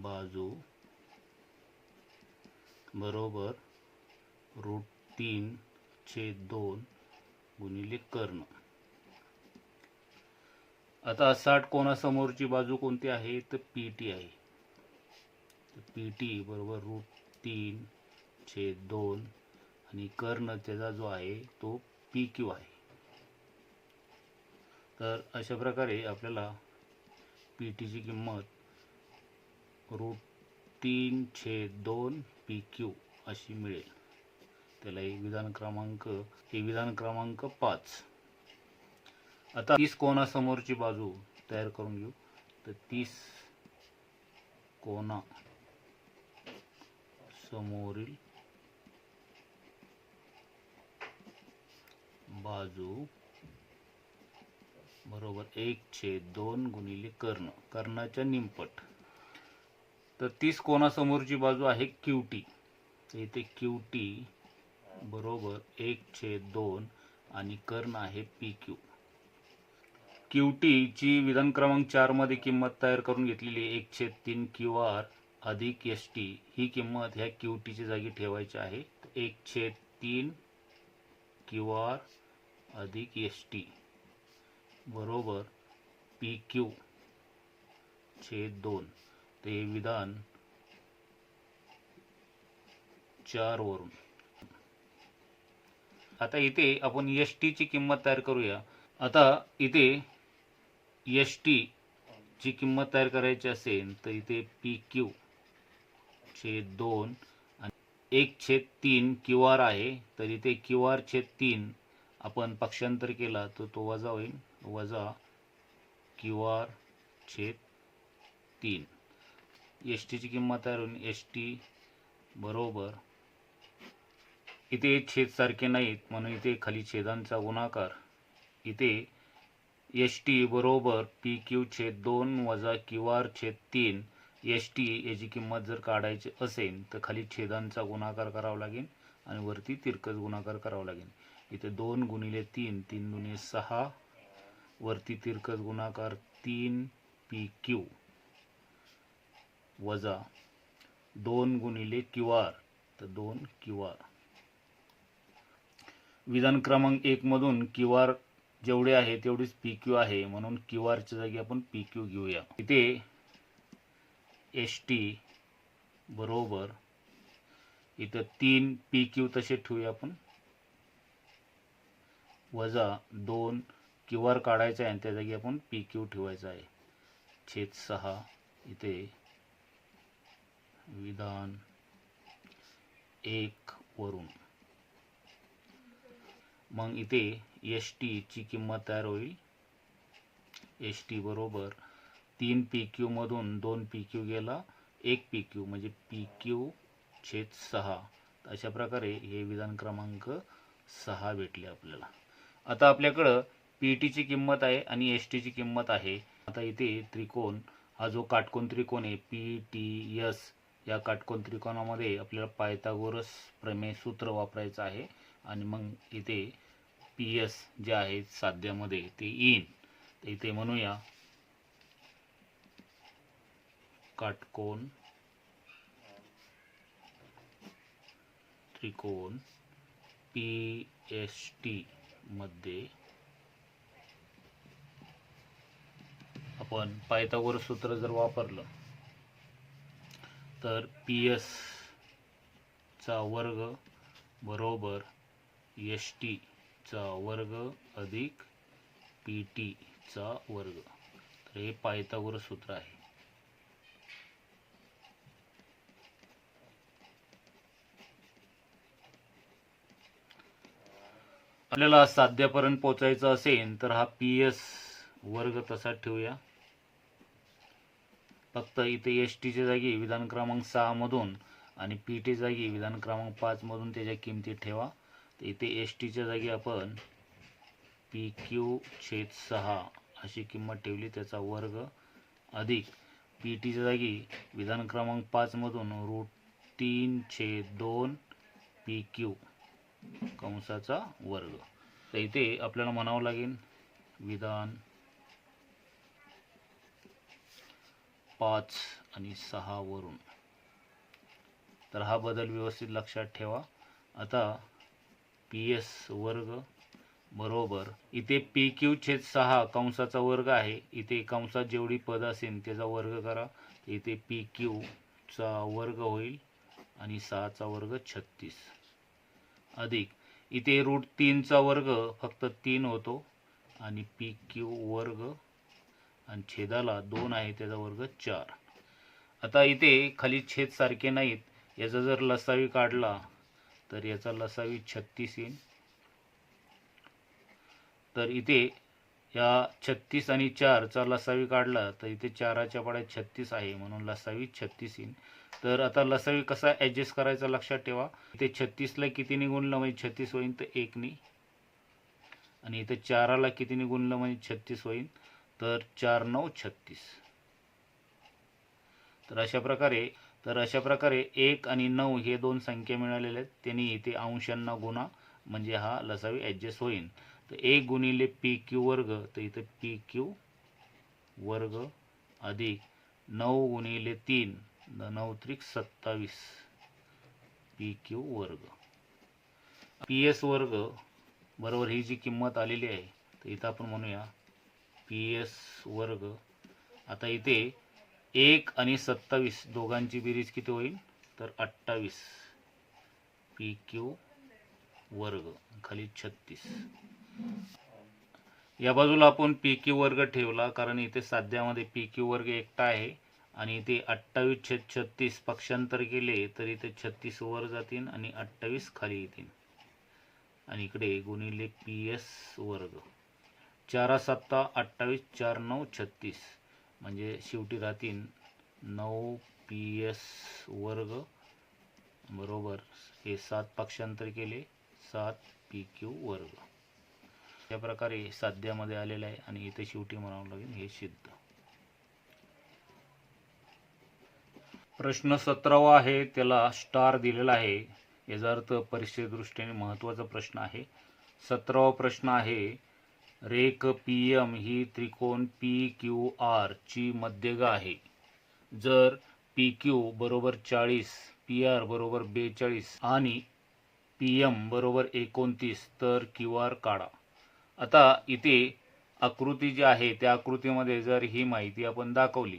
बाजू बरोबर √3/2 गुणिले कर्ण. आता 60 कोणासमोरची बाजू कोणती आहे तर पी टी आहे. पी टी बरोबर √3/2 आणि कर्ण त्याचा जो आहे तो पी क्यू आहे. तर अशा प्रकारे आपल्याला पी टीची किंमत √3/2 पी क्यू अशी मिळेल. त्याला विधान क्रमांक 5. आता 30 कोणासमोरची बाजू तयार करून घेऊ. तर 30 कोना समोरील बाजू बरोबर 1/2 गुणिले कर्ण, कर्णाच्या निमपट. तर 30 कोणासमोरची बाजू आहे क्यू टी. तर इथे क्यू टी बरोबर 1/2 आणि कर्ण आहे पी क्यू. क्यू टी ची विधान क्रमांक 4 मध्ये किंमत तयार करून घेतलेली 1/3 क्यू आर अधिक एस टी ही किंमत ह्या क्यू टीच्या जागी ठेवायची आहे. 1/3 क्यू आर अधिक एस टी बरोबर पी क्यू छेद 2. ते विधान 4 वरून. आता इथे आपण एस टी ची किंमत तयार करूया. आता इथे एस टी ची किंमत तयार करायची असेल तर इथे पी क्यू छेद 2 आणि 1/3 क्यू आर आहे. तर इथे क्यू आर छेद 3 आपण पक्षांतर केला तर तो वजा होईल, वजा क्यू आर छेद 3. एस टीची किंमत तयार होईल एस टी बरोबर, इथे छेद सारखे नाहीत म्हणून इथे खाली छेदांचा गुणाकार, इथे एस टी बरोबर पी क्यू छेद 2 वजा क्यू आर छेद 3. एस टी याची किंमत जर काढायची असेल तर खाली छेदांचा गुणाकार करावा लागेल आणि वरती तिरकस गुणाकार करावा लागेल. इथे 2 गुणिले 3, 3 दुणे 6, वरती तिरकस गुणाकार 3 पी क्यू वजा 2 गुणिले क्यू आर, तर 2 क्यू आर. विधान क्रमांक 1 मधून क्यू आर जेवढे आहे तेवढीच पी क्यू आहे म्हणून क्यू आरच्या जागी आपण पी क्यू घेऊया. इथे एस टी बरोबर इथं 3 पी क्यू तसे ठेवूया आपण, वजा 2 क्यू आर काढायचा आहे आणि त्या जागी आपण पी क्यू ठेवायचा आहे, छेद 6. इथे विधान 1 वरून मग इथे एस टी ची किंमत तयार होईल. एस टी बरोबर 3 पी क्यू मधून 2 पी क्यू गेला, 1 पी क्यू म्हणजे पी क्यू छेद 6. अशा प्रकारे हे विधान क्रमांक 6 भेटले आपल्याला. आता आपल्याकडं पी टीची किंमत आहे आणि एस टीची किंमत आहे. आता इथे त्रिकोण, हा जो काटकोन त्रिकोण आहे पी टी एस, या काटकोन त्रिकोणामध्ये आपल्याला पायथागोरस प्रमेय सूत्र वापरायचं आहे आणि मग इथे पी एस जे आहे साध्यामध्ये ते येईन. तर इथे म्हणूया काटकोन त्रिकोण पी एस टी मध्ये आपण पायथागोरस सूत्र जर वापरलं तर पी एस चा वर्ग बरोबर एस टी चा वर्ग अधिक पी टी चा वर्ग. तर हे पायथागोरस सूत्र आहे. आपल्याला साध्यापर्यंत पोहोचायचं असेल तर हा पी एस वर्ग तसा ठेवूया. फक्त इथे एस टीच्या जागी विधान क्रमांक 6 मधून आणि पी टी जागी विधान क्रमांक 5 मधून त्याच्या किमती ठेवा. तर इथे एस टीच्या जागी आपण पी क्यू छेद 6 अशी किंमत ठेवली, त्याचा वर्ग अधिक पी टीच्या जागी विधान क्रमांक 5 मधून √3/2 पी क्यू कंसाचा वर्ग. तर इथे आपल्याला म्हणावं लागेल विधान 5 आणि 6 वरून. तर हा बदल व्यवस्थित लक्षात ठेवा. आता पी एस वर्ग बरोबर इथे पी क्यू छेद 6 कंसाचा वर्ग आहे, इथे कंसात जेवढी पद असेल त्याचा वर्ग करा. इथे पी क्यू चा वर्ग होईल आणि 6 चा वर्ग 36 अधिक इथे √3 चा वर्ग फक्त 3 होतो आणि पी क्यू वर्ग आणि छेदाला 2 आहे त्याचा वर्ग 4. आता इथे खाली छेद सारखे नाहीत, याचा जर लसावी काढला तर याचा लसावी 36 येईल. तर इथे या 36 आणि 4 चा लसावी काढला तर इथे 4च्या पाड्यात 36 आहे म्हणून लसावी 36 येईल. तर आता लसावी कसा ॲडजस्ट करायचा लक्षात ठेवा. इथे 36ला कितीने गुणलं म्हणजे 36 होईल तर 1नी, आणि इथे 4ला कितीने गुणलं म्हणजे 36 होईल तर 4×9 = 36. तर अशा प्रकारे 1 आणि 9 हे दोन संख्या मिळालेल्या आहेत, त्यांनी इथे अंशांना गुणा म्हणजे हा लसावी ॲडजस्ट होईल. तर 1 गुणिले पी क्यू वर्ग, तर इथे पी क्यू वर्ग अधिक 9 गुणिले 3, 9×3 = 27 पी क्यू वर्ग. पी एस वर्ग बरोबर ही जी किंमत आलेली आहे तर इथं आपण म्हणूया पी एस वर्ग. आता इथे 1 आणि 27 दोघांची बेरीज किती होईल तर 28 पी क्यू वर्ग खाली 36. या बाजूला आपण पी क्यू वर्ग ठेवला कारण इथे साध्यामध्ये पी क्यू वर्ग एकटा आहे आणि इथे 28/36 पक्षांतर केले तर इथे 36 वर जातील आणि 28 खाली येतील आणि इकडे गुणिले पी एस वर्ग. 4×7 = 28, 4×9 = 36 म्हणजे शेवटी राहतील 9 पी एस वर्ग बरोबर हे 7 पक्षांतर केले 7 PQ वर्ग. या प्रकारे साध्यामध्ये आलेलं आहे आणि इथे शेवटी म्हणावं लागेल हे सिद्ध. प्रश्न 17वा आहे, त्याला स्टार दिलेला आहे. याचा अर्थ परीक्षे दृष्टीने महत्त्वाचा प्रश्न आहे. 17वा प्रश्न आहे, रेख PM ही त्रिकोण PQR ची मध्यगा आहे. जर PQ बरोबर 40, PR बरोबर 42 आणि PM बरोबर 29 तर QR काढा. आता इथे आकृती जी आहे त्या आकृतीमध्ये जर ही माहिती आपण दाखवली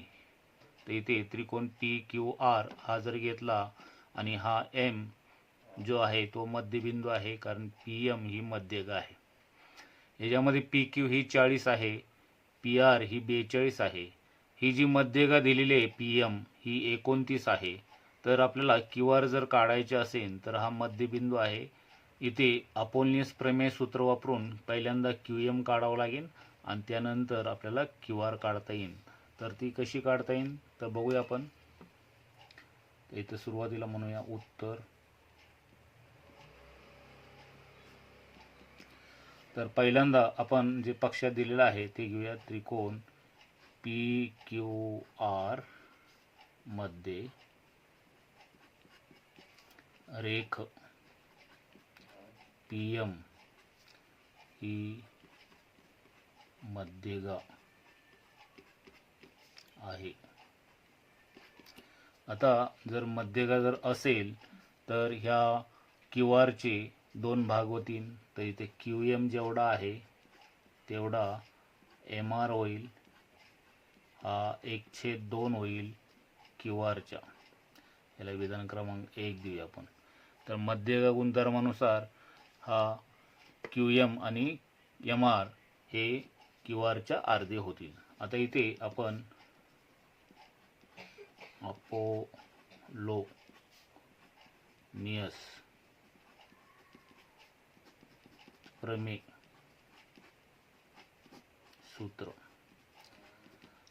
तर इथे त्रिकोण PQR हा जर घेतला आणि हा M जो आहे तो मध्यबिंदू आहे, कारण PM ही मध्यगा आहे. याच्यामध्ये PQ ही 40 आहे, PR ही 42 आहे. ही जी मध्यगा दिलेली आहे PM ही 29 आहे. तर आपल्याला QR जर काढायचे असेल तर हा मध्यबिंदू आहे. इथे अपोलनियस प्रमेय सूत्र वापरून पहिल्यांदा QM काढावं लागेल आणि त्यानंतर आपल्याला QR काढता येईल. तर ती कशी काढता येईल तर बघूया आपण. इथे सुरुवातीला म्हणूया उत्तर. तर पहिल्यांदा आपण जे पक्षात दिलेलं आहे ते घेऊया. त्रिकोण PQR मध्ये रेख PM ही मध्यगा आहे. आता जर मध्यगा जर असेल तर ह्या QR चे 2 भाग होतील. तर इथे QM जेवढा आहे तेवढा MR होईल, हा 1/2 होईल QRच्या. याला विधान क्रमांक 1 देऊया आपण. तर मध्यगा गुणधर्मानुसार हा QM आणि MR हे QRच्या अर्धे होतील. आता इथे आपण अपोलोनियस प्रमेय सूत्र.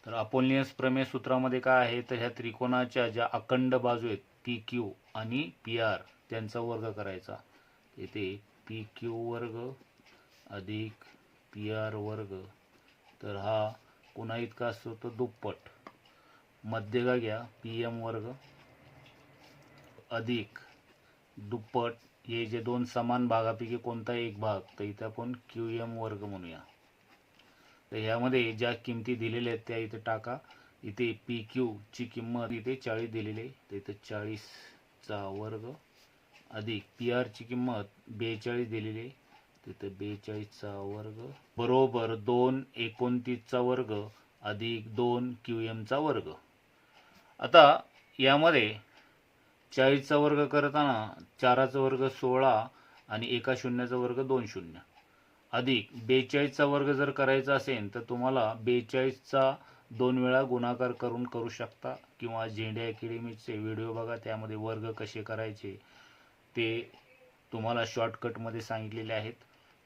तर अपोलनियस प्रमेय सूत्रामध्ये काय आहे तर ह्या त्रिकोणाच्या ज्या अखंड बाजू आहेत PQ आणि PR त्यांचा वर्ग करायचा. इथे PQ वर्ग अधिक PR वर्ग, तर हा पुन्हा इतका असतो तो दुप्पट. मध्यगा घ्या PM वर्ग अधिक दुप्पट, हे जे 2 समान भागापैकी कोणता एक भाग, तर इथे आपण QM वर्ग म्हणूया. तर ह्यामध्ये ज्या किमती दिलेल्या आहेत त्या इथे टाका. इथे PQ ची किंमत इथे 40 दिलेली आहे, तर इथे 40चा वर्ग अधिक PR ची किंमत 42 दिलेली आहे, तिथे 42चा वर्ग बरोबर 2/29चा वर्ग अधिक 2 QMचा वर्ग. आता यामध्ये 40चा वर्ग करताना 4चा वर्ग 16 आणि एका शून्याचा वर्ग 2 शून्य अधिक 42चा वर्ग जर करायचा असेल तर तुम्हाला 42चा 2 वेळा गुणाकार करून करू शकता, किंवा झेंडे अकॅडमीचे व्हिडिओ बघा, त्यामध्ये वर्ग कसे करायचे ते तुम्हाला शॉर्टकटमध्ये सांगितलेले आहेत.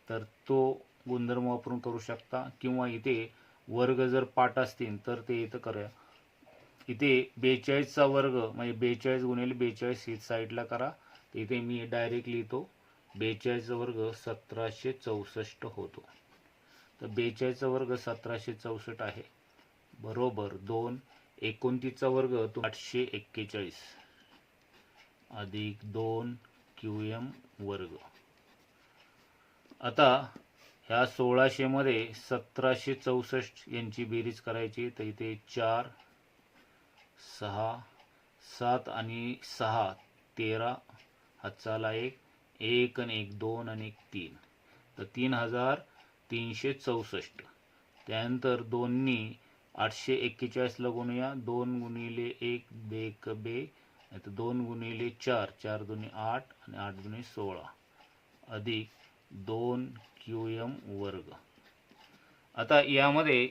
तर तो गुणधर्म वापरून करू शकता, किंवा इथे वर्ग जर पाठ असतील तर ते इथं करूया. इथे 42चा वर्ग म्हणजे 42 गुणिले 42 ही साईडला करा. तर इथे मी डायरेक्ट लिहितो 42चा वर्ग 1764 होतो. तर 42चा वर्ग 1764 आहे बरोबर 2/29चा वर्ग 841 अधिक 2 QM वर्ग. आता ह्या 1600 मध्ये 1764 यांची बेरीज करायची. तर इथे 4 6 7 आणि 6 13 हातचाला 1 आणि 1 2 आणि 1 3, तर 3364. त्यानंतर 2नी 841ला गुणूया. 2 गुणिले 1 1 बे, तर 2 गुणिले 4 4 2 8 आणि 8 2 16 अधिक 2 QM वर्ग. आता यामध्ये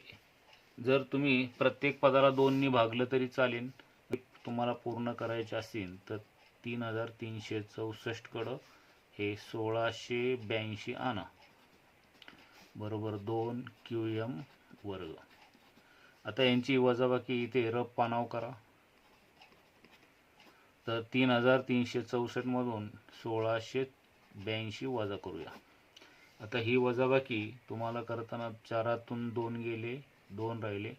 जर तुम्ही प्रत्येक पदाला 2नी भागलं तरी चालेल. तुम्हाला पूर्ण करायचे असेल तर 3364 कडं हे 1682 आणा बरोबर 2 QM वर्ग. आता यांची वजाबाकी इथे रफ पानावर करा. तर 3364 मधून 1682 वजा करूया. आता ही वजाबाकी तुम्हाला करताना 4तून 2 गेले, 2 राहिले,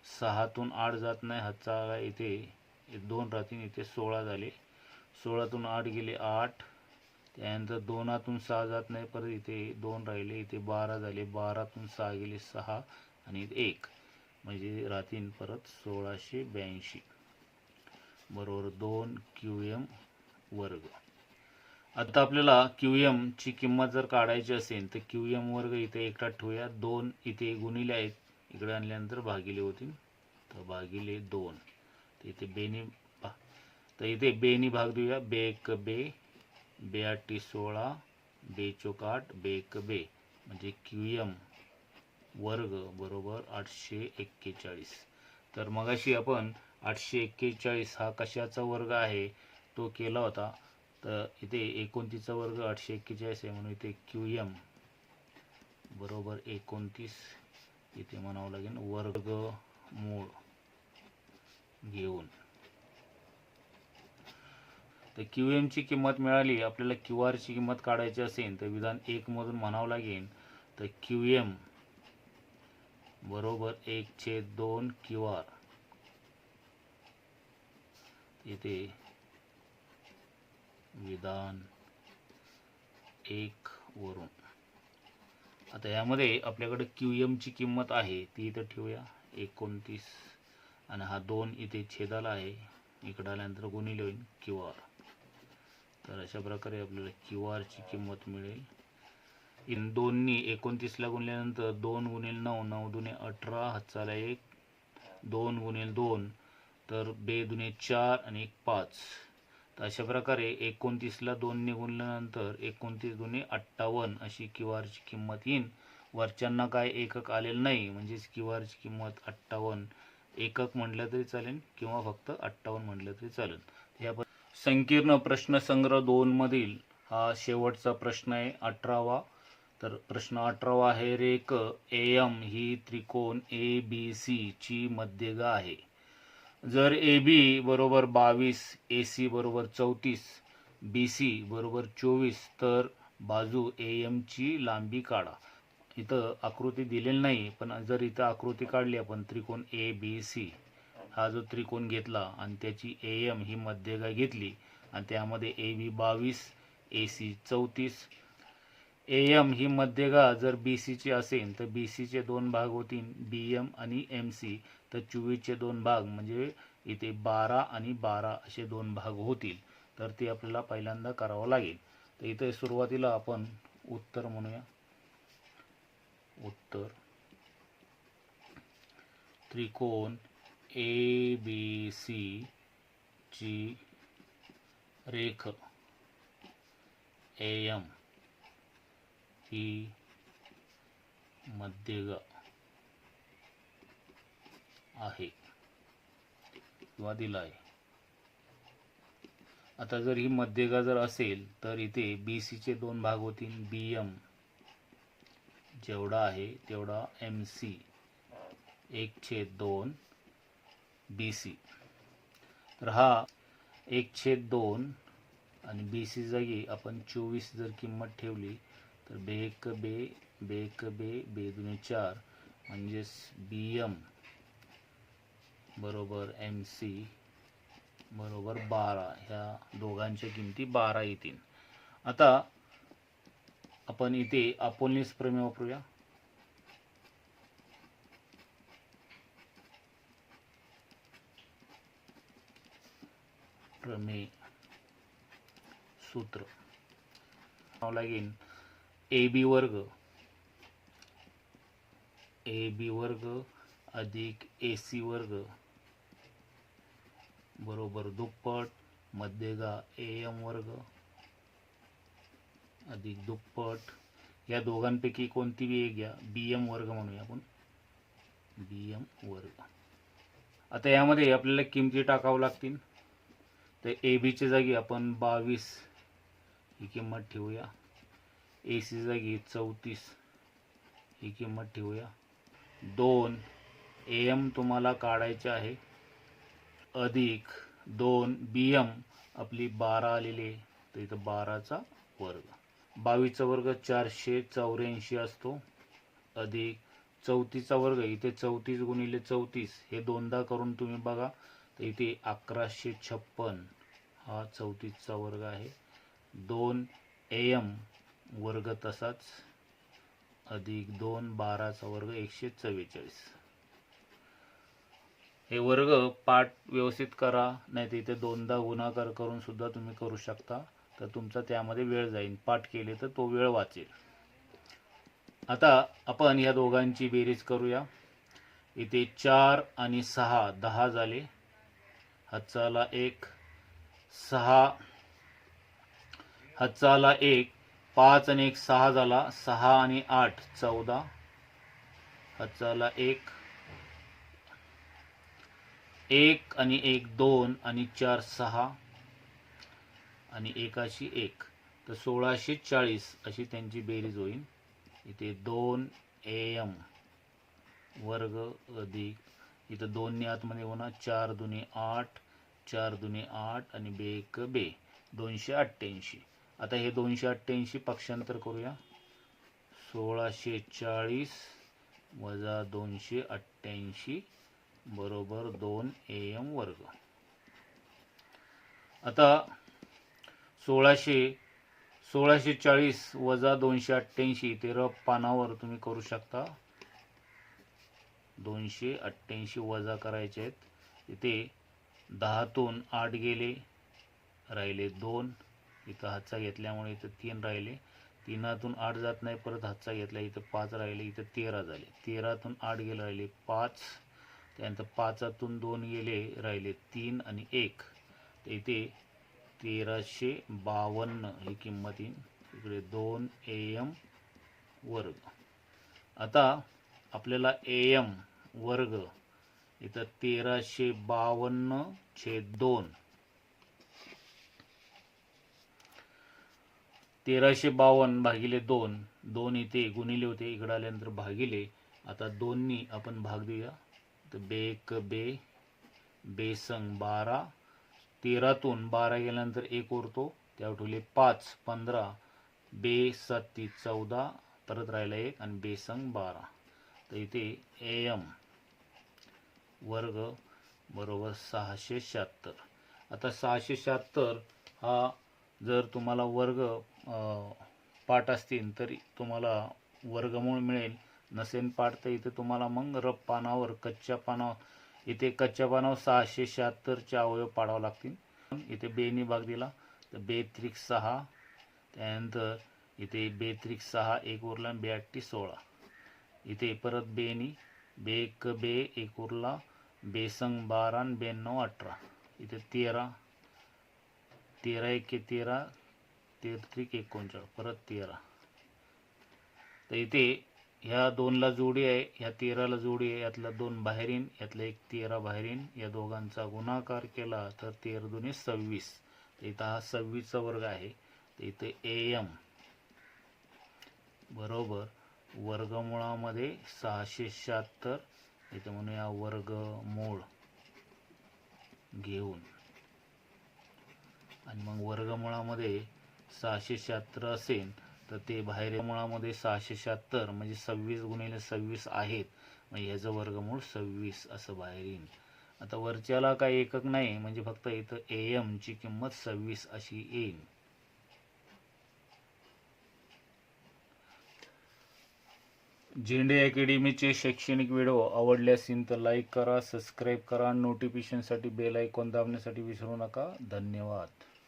6तून 8 जात नाही, हातचा आला इथे 2 राहतील, इथे 16 झाले, 16तून 8 गेले 8, त्यानंतर 2तून 6 जात नाही, परत इथे 2 राहिले, इथे 12 झाले, 12तून 6 गेले 6 आणि 1 म्हणजे राहतील परत 1682 बरोबर 2 QM वर्ग. आता आपल्याला QM ची किंमत जर काढायची असेल तर QM वर्ग इथे एकटात ठेवूया, 2 इथे गुणिले आहेत, इकडे आणल्यानंतर भागिले होतील, तर भागिले 2, तर इथे बेनी तर इथे बेनी भाग देऊया, बे एक बे, बे 8 16, बे 4 8, बे 1 बे, म्हणजे QM वर्ग बरोबर 841. तर मगाशी आपण 841 हा कशाचा वर्ग आहे तो केला होता, तर इथे 29चा वर्ग 841 आहे, म्हणून इथे QM बरोबर 29 इथे म्हणावं लागेल वर्गमूळ घेऊन. तर QM ची किंमत मिळाली. आपल्याला QR ची किंमत काढायची असेल तर विधान 1 मधून म्हणावं लागेल, तर QM बरोबर 1/2 QR इथे विधान 1 वरून. आता यामध्ये आपल्याकडे QM ची किंमत आहे ती इथे ठेवूया 29 आणि हा 2 इथे छेदाला आहे, इकडे आल्यानंतर गुणिले होईल QR. तर अशा प्रकारे आपल्याला QR ची किंमत मिळेल. इन 2 नी 29 ला गुणल्यानंतर 2 गुणिले 9, 9 दुने 18, हातचाला 1, 2 गुणिले 2 तर 2 दुने 4 आणि 1 5. तर अशा प्रकारे 29 ला 2 ने गुणल्यानंतर 29 दुने 58 अशी QR ची किंमत येईल. वरच्यांना काय एकक आलेलं नाही, म्हणजेच QR ची किंमत 58 एकक म्हटलं तरी चालेल किंवा फक्त 58 म्हटलं तरी चालेल. या संकीर्ण प्रश्न संग्रह 2 मधील हा शेवटचा प्रश्न आहे, 18वा. तर प्रश्न 18वा आहे, रेख AM ही त्रिकोण ABC ची मध्यगा आहे. जर AB बरोबर 22, AC बरोबर 34, BC बरोबर 24 तर बाजू AM ची लांबी काढा. इथं आकृती दिलेली नाही, पण जर इथं आकृती काढली आपण, त्रिकोण ABC हा जो त्रिकोण घेतला आणि त्याची AM ही मध्यगा घेतली आणि त्यामध्ये AB 22, AC 34, AM ही मध्यगा जर BC ची असेल तर BC चे 2 भाग होतील BM आणि MC, तर 24 चे 2 भाग म्हणजे इथे 12 आणि 12 असे 2 भाग होतील. तर ते आपल्याला पहिल्यांदा करावं लागेल. तर इथे सुरुवातीला आपण उत्तर म्हणूया. उत्तर त्रिकोण ABC ची रेख AM ही मध्यगा आहे किंवा दिला आहे. आता जर ही मध्यगा जर असेल तर इथे BC चे 2 भाग होतील, BM जेवढा आहे तेवढा MC 1/2 BC. तर हा 1/2 आणि BC जागी आपण 24 जर किंमत ठेवली तर बे 1 बे, बे 1 बे, बे 2 4 म्हणजेच BM बरोबर MC बरोबर 12. ह्या दोघांच्या किमती 12 येतील. आता आपण इथे अपोलिस प्रमेय वापरूया. प्रमेय सूत्र लागेल AB वर्ग अधिक AC वर्ग बरोबर दुप्पट मध्यगा AM वर्ग अधिक दुप्पट, या दोघांपैकी कोणतीही एक घ्या, BM वर्ग म्हणूया आपण, BM वर्ग. आता यामध्ये आपल्याला किमती टाकावं लागतील. तर AB च्या जागी आपण 22 ही किंमत ठेवूया, AC जागी 34 ही किंमत ठेवूया. 2 AM तुम्हाला काढायचे आहे अधिक 2 BM आपली 12 आलेली आहे, तर इथं 12चा वर्ग. 22चा वर्ग 484 असतो, अधिक 34चा वर्ग, इथे 34 गुणिले 34 हे दोनदा करून तुम्ही बघा, तर इथे 1156 हा 34चा वर्ग आहे. 2 AM वर्ग तसाच, अधिक 2 12चा वर्ग 144. हे वर्ग पाठ व्यवस्थित करा, नाही तर इथे दोनदा गुणाकार करून सुद्धा तुम्ही करू शकता, तर तुमचा त्यामध्ये वेळ जाईल. पाठ केले तर तो वेळ वाचेल. आता आपण या दोघांची बेरीज करूया. इथे 4 आणि 6 10 झाले, हातचाला 1, 6 हातचाला 1, 5 आणि 1 6 झाला, 6 आणि 8 14, हातचाला 1, 1 आणि 1 2 आणि 4 6 आणि 1 1, तर 1640 अशी त्यांची बेरीज होईल. इथे 2 AM वर्ग अधिक इथं 2 ने आतमध्ये होणार, 4 दुने 8, 4 दुने 8 आणि 1 बे 288. आता हे 288 पक्षांतर करूया. 1640 वजा 288 बरोबर 2 AM वर्ग. आता 1640 वजा 288 ते पानावर तुम्ही करू शकता. 288 वजा करायचे आहेत. इथे 10तून 8 गेले, राहिले 2, इथं हातचा घेतल्यामुळे इथं 3 राहिले. 3तून 8 जात नाही, परत हातचा घेतला, इथं 5 राहिले, इथं 13 झाले. 13तून 8 गेले, राहिले 5. त्यानंतर 5तून 2 गेले, राहिले 3 आणि 1, तर इथे 1352 ही किंमत येईल. इकडे 2 AM वर्ग. आता आपल्याला AM वर्ग इथं 1352/2, 1352 भागिले 2, 2 इथे गुणिले होते, इकडे आल्यानंतर भागिले. आता 2नी आपण भाग देऊया, तर बेक बे, बेसंग 12, 13तून 12 गेल्यानंतर 1 उरतो, त्यावर ठेवले 5 15, बे 7 14, परत राहिला 1 आणि बेसंग 12, तर इथे AM वर्ग बरोबर 676. आता 676 हा जर तुम्हाला वर्ग पाठ असतील तर तुम्हाला वर्गमूळ मिळेल, नसेल पाठ तर इथे तुम्हाला मग रफ पानावर कच्च्या पानावर इथे कच्च्या पानावर 676चे अवयव पाडावे लागतील. इथे बेनी भाग दिला, तर 2 त्रिक 6, त्यानंतर इथे 2 त्रिक 6 1 उरला, 2 8 16, इथे परत बेनी, 2 1 बे 1 उरला, बेसंग 12 आणि 2 9 18, इथे 13, 13 1 13, 13 त्रिक 39, परत 13, तर इथे ह्या 2ला जोडी आहे, ह्या 13ला जोडी आहे, यातला 2 बाहेर येईन, यातला एक 13 बाहेर येईन, या दोघांचा गुणाकार केला तर 13 दुने 26, तर इथं हा 26चा वर्ग आहे. तर इथे AM बरोबर वर्गमुळामध्ये 676, इथे म्हणूया वर्गमूळ घेऊन, आणि मग वर्गमुळामध्ये 676 असेल तर ते बाहेर मुळामध्ये 676 म्हणजे 26 गुणिले 26 आहेत, म्हणजे ह्याचं वर्गमूळ 26 असं बाहेर येईल. आता वरच्याला काही एकक नाही, म्हणजे फक्त इथं AM ची किंमत 26 अशी येईल. झेंडे अकॅडमीचे शैक्षणिक व्हिडिओ आवडले असेल तर लाईक करा, सबस्क्राईब करा, नोटिफिकेशनसाठी बेल आयकॉन दाबण्यासाठी विसरू नका. धन्यवाद.